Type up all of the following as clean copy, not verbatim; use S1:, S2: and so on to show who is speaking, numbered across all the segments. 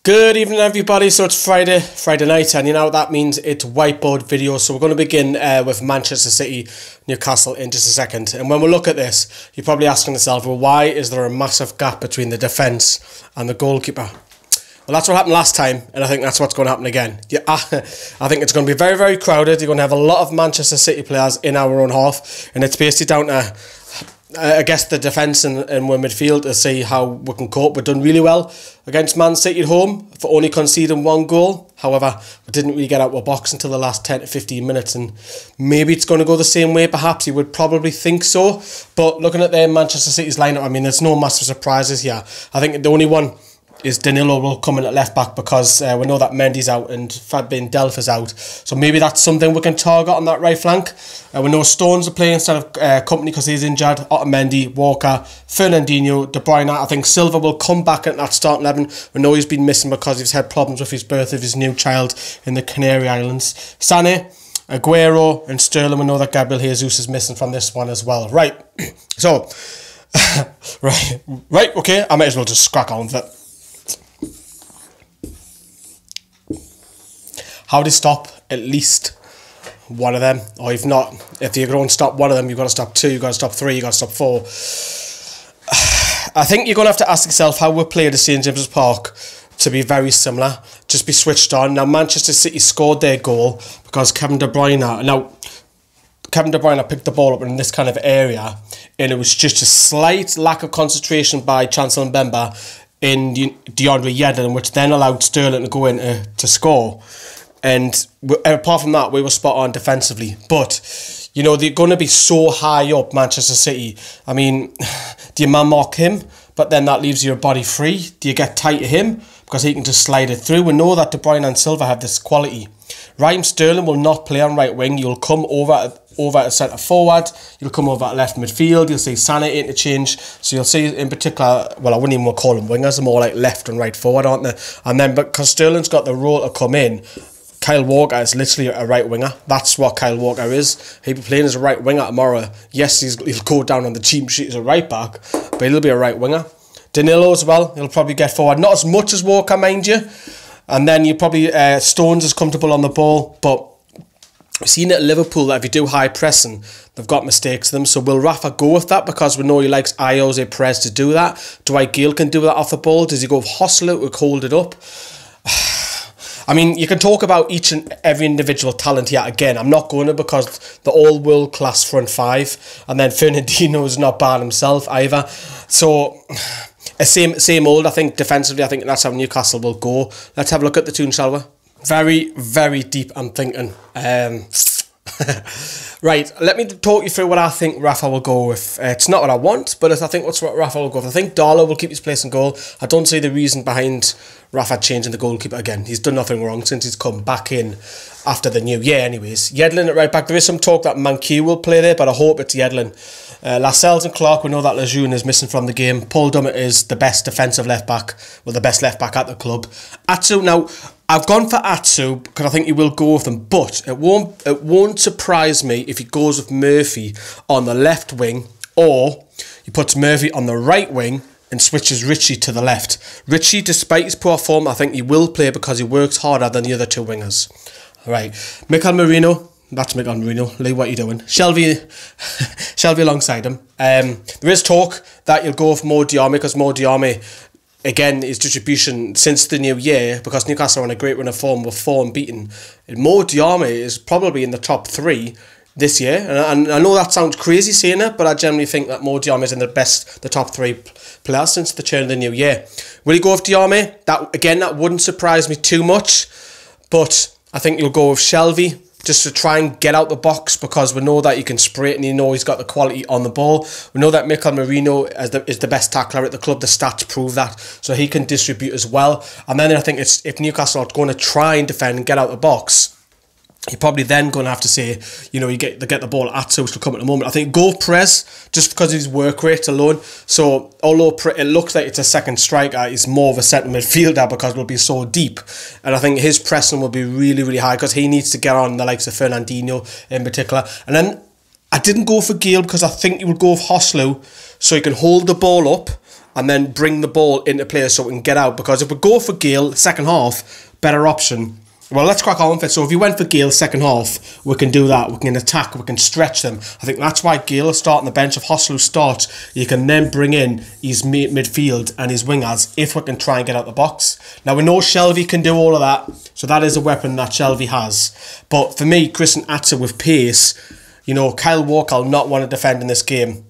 S1: Good evening, everybody. So it's Friday night, and you know what that means. It's whiteboard video. So we're going to begin with Manchester City, Newcastle in just a second. And when we look at this, you're probably asking yourself, well, why is there a massive gap between the defence and the goalkeeper? Well, that's what happened last time, and I think that's what's going to happen again. Yeah, I think it's going to be very, very crowded. You're going to have a lot of Manchester City players in our own half, and it's basically down to I guess the defence and we're midfield to see how we can cope. We've done really well against Man City at home for only conceding one goal. However, we didn't really get out of our box until the last 10 to 15 minutes, and maybe it's going to go the same way. Perhaps you would probably think so. But looking at their Manchester City's lineup, I mean, there's no massive surprises here. I think the only one is Danilo will come in at left back because we know that Mendy's out and Fabian Delph is out. So maybe that's something we can target on that right flank. We know Stones are playing instead of Company because he's injured. Otamendi, Walker, Fernandinho, De Bruyne. I think Silva will come back at that starting 11. We know he's been missing because he's had problems with his birth of his new child in the Canary Islands. Sané, Aguero and Sterling. We know that Gabriel Jesus is missing from this one as well. Right, so, right, okay, I might as well just crack on with it. How do you stop at least one of them? Or if not, if you're going to stop one of them, you've got to stop two, you've got to stop three, you've got to stop four. I think you're going to have to ask yourself how we played at St James's Park to be very similar. Just be switched on. Now, Manchester City scored their goal because Kevin De Bruyne picked the ball up in this kind of area, and it was just a slight lack of concentration by Chancellor Mbemba in DeAndre Yedlin, which then allowed Sterling to go in to score. And apart from that, we were spot on defensively. But, you know, they're going to be so high up, Manchester City. I mean, do you man mark him? But then that leaves your body free. Do you get tight to him? Because he can just slide it through. We know that De Bruyne and Silva have this quality. Raheem Sterling will not play on right wing. You'll come over at centre forward. You'll come over at left midfield. You'll see Sané interchange. So you'll see in particular, well, I wouldn't even call them wingers. They're more like left and right forward, aren't they? And then because Sterling's got the role to come in, Kyle Walker is literally a right winger. That's what Kyle Walker is. He'll be playing as a right winger tomorrow. Yes, he'll go down on the team sheet as a right back, but he'll be a right winger. Danilo as well. He'll probably get forward. Not as much as Walker, mind you. And then you probably Stones is comfortable on the ball, but we've seen at Liverpool that if you do high pressing, they've got mistakes in them. So will Rafa go with that because we know he likes Jose Perez to do that? Dwight Gale can do that off the ball. Does he go with Hostler to hold it up? I mean, you can talk about each and every individual talent here. Again, I'm not going to because they're all world-class front five. And then Fernandinho is not bad himself either. So, same old, I think, defensively. I think that's how Newcastle will go. Let's have a look at the tune, shall we? Very, very deep, I'm thinking. Right, let me talk you through what I think Rafa will go with. It's not what I want, but I think what's what Rafa will go with. I think Darlow will keep his place in goal. I don't see the reason behind Rafa changing the goalkeeper again. He's done nothing wrong since he's come back in after the new year anyways. Yedlin at right back. There is some talk that Mankiw will play there, but I hope it's Yedlin. Lascelles and Clark, we know that Lejeune is missing from the game. Paul Dummett is the best defensive left back, well, the best left back at the club. Atsu, now, I've gone for Atsu because I think he will go with them, but it won't surprise me if he goes with Murphy on the left wing, or he puts Murphy on the right wing and switches Richie to the left. Richie, despite his poor form, I think he will play because he works harder than the other two wingers. All right, Mikel Merino. That's Mikel Merino. Lee, what are you doing? Shelby alongside him. There is talk that you'll go with Mo Diarmi because Mo Diarmi, again, his distribution since the new year, because Newcastle are on a great run of form with 4 unbeaten. Mo Diarmi is probably in the top 3 this year. And I know that sounds crazy saying it, but I generally think that Mo Diarmi is in the top 3 players since the turn of the new year. Will he go with Diarmi? That wouldn't surprise me too much, but I think you'll go with Shelby, just to try and get out the box because we know that he can spray it and you know he's got the quality on the ball. We know that Mikel Merino is the best tackler at the club. The stats prove that. So he can distribute as well. And then I think if Newcastle are going to try and defend and get out the box, you're probably then going to have to say, you know, they get the ball at Atsu, which will come at the moment. I think go Perez, just because of his work rate alone. So, although it looks like it's a second striker, he's more of a centre midfielder because we'll be so deep. And I think his pressing will be really, really high because he needs to get on the likes of Fernandinho in particular. And then I didn't go for Gale because I think he would go with Hoslu so he can hold the ball up and then bring the ball into play so we can get out. Because if we go for Gale, second half, better option. Well, let's crack on with it. So if you went for Gale second half, we can do that. We can attack, we can stretch them. I think that's why Gale will start on the bench. If Hoslu starts, you can then bring in his midfield and his wingers if we can try and get out the box. Now, we know Shelvey can do all of that, so that is a weapon that Shelvey has. But for me, Christian Atsu with pace, you know, Kyle Walker will not want to defend in this game.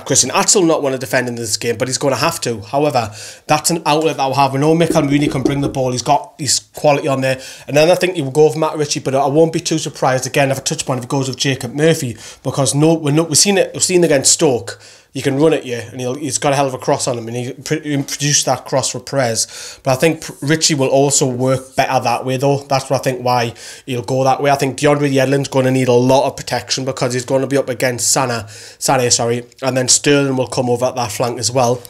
S1: Christian Atsu will not want to defend in this game, but he's going to have to. However, that's an outlet that we'll have. We know Michael Mooney can bring the ball. He's got his quality on there. And then I think he will go with Matt Ritchie, but I won't be too surprised, again, if I touch upon if it goes with Jacob Murphy, because we've seen it against Stoke. You can run at you, and he's got a hell of a cross on him, and he produced that cross for Perez. But I think Ritchie will also work better that way, though. That's what I think why he'll go that way. I think DeAndre Yedlin's going to need a lot of protection because he's going to be up against Sané, and then Sterling will come over at that flank as well.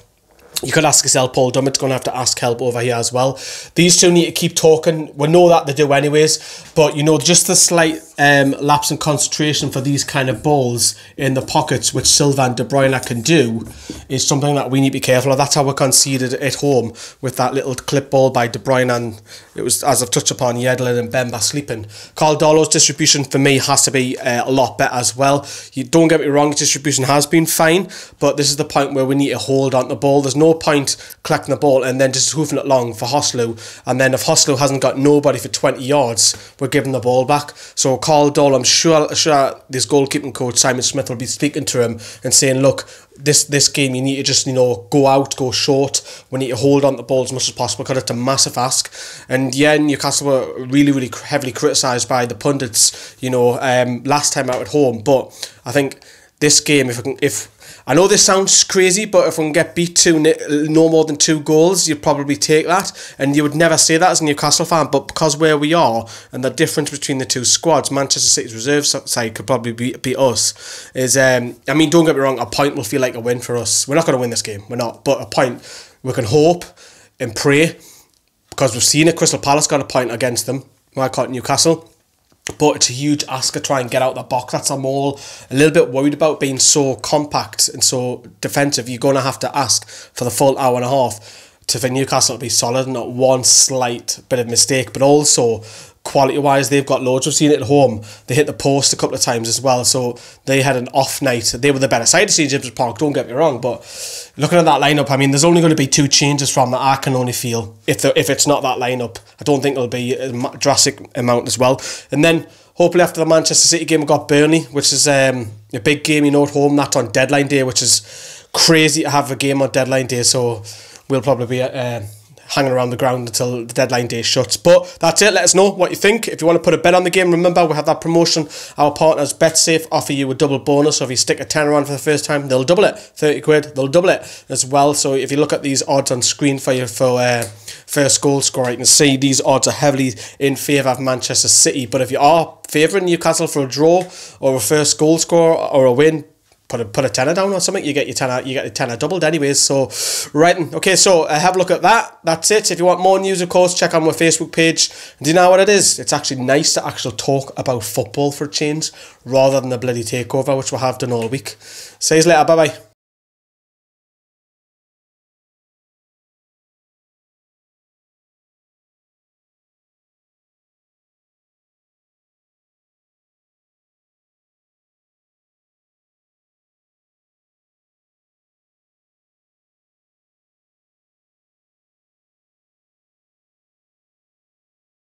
S1: You could ask yourself, Paul Dummett's going to have to ask help over here as well. These two need to keep talking. We know that they do anyways, but you know, just the slight lapse in concentration for these kind of balls in the pockets, which Silva and De Bruyne can do, is something that we need to be careful of. That's how we conceded at home with that little clip ball by De Bruyne, and it was, as I've touched upon, Yedlin and Bemba sleeping. Carl Darlow's distribution for me has to be a lot better as well. You don't get me wrong, his distribution has been fine, but this is the point where we need to hold on the ball. There's no point collecting the ball and then just hoofing it long for Hoslu, and then if Hoslu hasn't got nobody for 20 yards, we're giving the ball back. So Carl Dole, I'm sure this goalkeeping coach Simon Smith will be speaking to him and saying, look, this game you need to just, you know, go out, go short. We need to hold on the ball as much as possible because it's a massive ask. And yeah, Newcastle were really heavily criticised by the pundits, you know, last time out at home. But I think this game, if I know this sounds crazy, but if we can get beat no more than 2 goals, you'd probably take that. And you would never say that as a Newcastle fan, but because where we are and the difference between the two squads, Manchester City's reserve side could probably beat us. I mean, don't get me wrong, a point will feel like a win for us. We're not going to win this game, we're not. But a point, we can hope and pray, because we've seen it. Crystal Palace got a point against them. I caught Newcastle. But it's a huge ask to try and get out the box. That's I'm all a little bit worried about, being so compact and so defensive. You're going to have to ask for the full hour and a half for Newcastle to be solid, not one slight bit of mistake. But also, quality-wise, they've got loads. We've seen it at home. They hit the post a couple of times as well. So they had an off night. They were the better side to St James's Park, don't get me wrong. But looking at that lineup, I mean, there's only going to be 2 changes from that, I can only feel. If it's not that lineup, I don't think there'll be a drastic amount as well. And then hopefully after the Manchester City game, we've got Burnley, which is a big game, you know, at home. That's on deadline day, which is crazy to have a game on deadline day. So we'll probably be hanging around the ground until the deadline day shuts. But that's it. Let us know what you think. If you want to put a bet on the game, remember we have that promotion. Our partners BetSafe offer you a double bonus. So if you stick a tenner on for the first time, they'll double it. 30 quid, they'll double it as well. So if you look at these odds on screen for first goal scorer, you can see these odds are heavily in favour of Manchester City. But if you are favouring Newcastle for a draw or a first goal scorer or a win, put a tenner down or something. You get your tenner doubled anyways. So right, okay, so have a look at that. That's it. If you want more news, of course, check out my Facebook page. And do you know what it is? It's actually nice to actually talk about football for a change rather than the bloody takeover, which we have done all week. See you later. Bye bye.